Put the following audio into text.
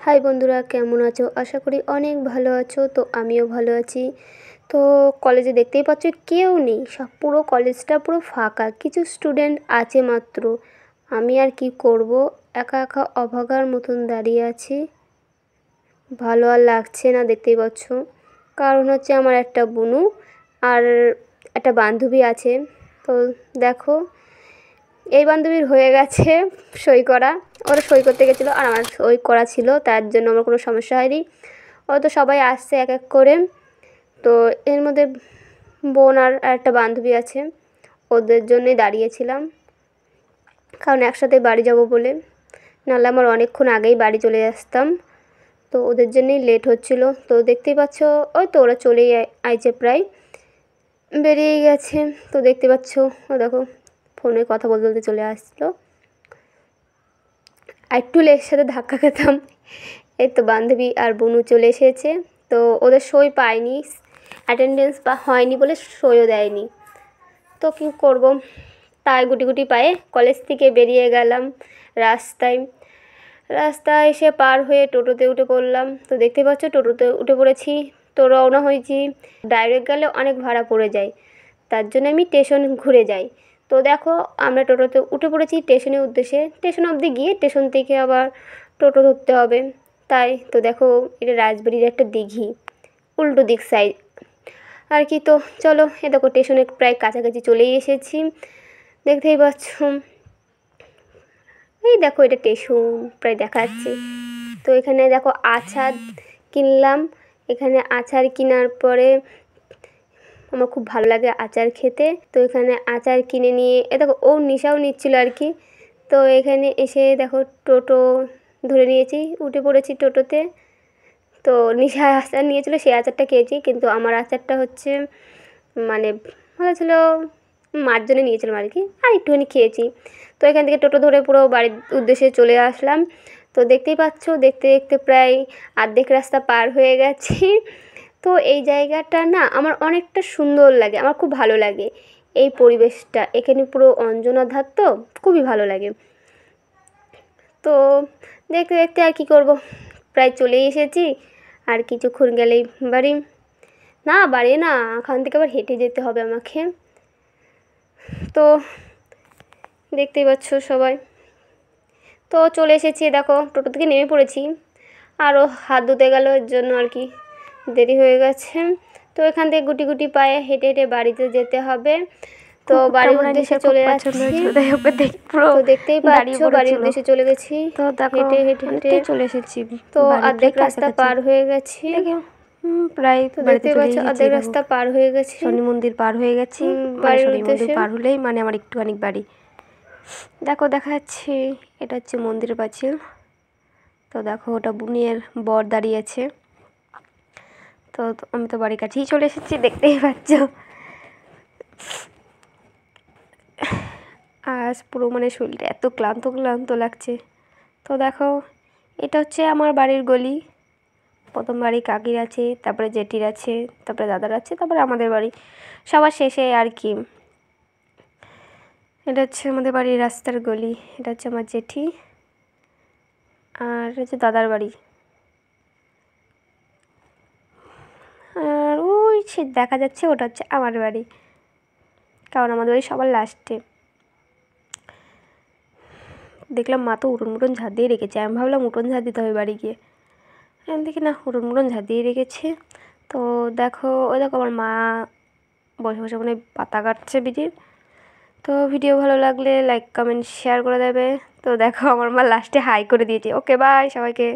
High বন্ধুরা, কেমন আছো? আশা করি অনেক ভালো আছো। তো আমিও ভালো আছি। তো কলেজে দেখতেই পাচ্ছ কেউ নেই, সব পুরো কলেজটা পুরো ফাঁকা, কিছু স্টুডেন্ট আছে মাত্র। আমি আর কি করব, একা একা অভাগার মতন দাঁড়িয়ে আছি। ভালো আর লাগছে না, দেখতেই পাচ্ছ। কারণ হচ্ছে আমার একটা বোনু আর একটা বান্ধবী আছে। তো দেখো, এই বান্ধবীর হয়ে গেছে সই করা। ওরা সই করতে গেছিলো আর আমার সই করা ছিল, তার জন্য আমার কোনো সমস্যা হয়নি। ও তো সবাই আসছে এক এক করে। তো এর মধ্যে বোন আর একটা বান্ধবী আছে, ওদের জন্যই দাঁড়িয়েছিলাম, কারণ একসাথে বাড়ি যাব বলে। নাহলে আমার অনেকক্ষণ আগেই বাড়ি চলে আসতাম। তো ওদের জন্যই লেট হচ্ছিলো। তো দেখতেই পাচ্ছ, ওই তো ওরা চলেই আইছে, প্রায় বেরিয়ে গেছে। তো দেখতে পাচ্ছ, ও দেখো ফোনে কথা বলতে বলতে চলে আসছিলো। আর একটু এর সাথে ধাক্কা খেতাম। এই তো বান্ধবী আর বোনু চলে এসেছে। তো ওদের সই পায়নি, অ্যাটেন্ডেন্স বা হয়নি বলে সইও দেয়নি। তো কী করব, তাই গুটি গুটি পায়ে কলেজ থেকে বেরিয়ে গেলাম রাস্তায় এসে পার হয়ে টোটোতে উঠে পড়লাম। তো দেখতে পাচ্ছ টোটোতে উঠে পড়েছি। তো রওনা হয়েছি। ডাইরেক্ট গেলে অনেক ভাড়া পড়ে যায়, তার জন্য আমি স্টেশন ঘুরে যাই। তো দেখো, আমরা টোটোতে উঠে পড়েছি স্টেশনের উদ্দেশ্যে। স্টেশন অবধি গিয়ে স্টেশন থেকে আবার টোটো ধরতে হবে। তাই তো দেখো, এটা রাজবাড়ির একটা দিঘি, উল্টো দিক সাইড আর কি। তো চলো, এ দেখো স্টেশনে প্রায় কাছাকাছি চলেই এসেছি, দেখতেই পাচ্ছ। এই দেখো, এটা স্টেশন প্রায় দেখা যাচ্ছে। তো এখানে দেখো আচার কিনলাম। এখানে আচার কেনার পরে আমার খুব ভালো লাগে আচার খেতে। তো এখানে আচার কিনে নিয়ে এ দেখো, ও নিশাও নিচ্ছিল আর কি। তো এখানে এসে দেখো টোটো ধরে নিয়েছি, উঠে পড়েছি টোটোতে। তো নিশা আচার নিয়েছিল, সেই আচারটা খেয়েছি, কিন্তু আমার আচারটা হচ্ছে মানে ভালো ছিল, মার জন্য নিয়েছিলাম আর কি, আর একটুখানি খেয়েছি। তো এখান থেকে টোটো ধরে পুরো বাড়ির উদ্দেশ্যে চলে আসলাম। তো দেখতেই পাচ্ছ, দেখতে দেখতে প্রায় অর্ধেক রাস্তা পার হয়ে গেছি। তো এই জায়গাটা না আমার অনেকটা সুন্দর লাগে, আমার খুব ভালো লাগে এই পরিবেশটা। এখানে পুরো অঞ্জনা ধার, তো খুবই ভালো লাগে। তো দেখতে দেখতে আর কি করব, প্রায় চলেই এসেছি। আর কিছুক্ষণ গেলেই বাড়ি। না, বাড়ি না, এখান থেকে আবার হেঁটে যেতে হবে আমাকে। তো দেখতেই পাচ্ছ সবাই। তো চলে এসেছি, দেখো টোটো থেকে নেমে পড়েছি। আরও হাত ধুতে গেল, এর জন্য আর কি দেরি হয়ে গেছে। তো এখান থেকে গুটি গুটি পায়ে হেঁটে হেঁটে বাড়িতে যেতে হবে। তো বাড়ির উদ্দেশ্যে চলে যাচ্ছি। তো দেখতেই পাচ্ছ, বাড়ির উদ্দেশ্যে চলে গেছি, তো হেঁটে হেঁটে হেঁটে চলে এসেছি। তো অর্ধেক রাস্তা পার হয়ে গেছি, প্রায়। তো দেখতেই পাচ্ছ অর্ধেক রাস্তা পার হয়ে গেছি, শনি মন্দির পার হয়ে গেছি। বাড়ির উদ্দেশ্যে পার হলেই মানে আমার একটুখানি বাড়ি। দেখো দেখা যাচ্ছে, এটা হচ্ছে মন্দিরের পাঁচিল। তো দেখো, ওটা বুনিয়ের বর দাঁড়িয়েছে। তো আমি তো বাড়ির কাছেই চলে এসেছি, দেখতেই পাচ্ছ। আজ পুরো মানে শরীরটা এত ক্লান্ত ক্লান্ত লাগছে। তো দেখো, এটা হচ্ছে আমার বাড়ির গলি। প্রথম বাড়ি কাকির আছে, তারপরে জেঠির আছে, তারপরে দাদার আছে, তারপরে আমাদের বাড়ি সবার শেষে আর কি। এটা হচ্ছে আমাদের বাড়ির রাস্তার গলি। এটা হচ্ছে আমার জেঠি, আর হচ্ছে দাদার বাড়ি। আর ওই সে দেখা যাচ্ছে, ওটা হচ্ছে আমার বাড়ি, কারণ আমাদের বাড়ি সবার লাস্টে। দেখলাম মা তো উঠোন মুটন ঝাড় দিয়ে রেখেছে, আমি ভাবলাম উঠোন ঝাড় দিতে হবে বাড়ি গিয়ে। দেখি না, উঠোন মুটন ঝাড় দিয়ে রেখেছে। তো দেখো, ওই দেখো আমার মা বসে বসে মানে পাতা কাটছে বিড়ির। তো ভিডিও ভালো লাগলে লাইক কমেন্ট শেয়ার করে দেবে। তো দেখো, আমার মা লাস্টে হাই করে দিয়েছে। ওকে, বাই সবাইকে।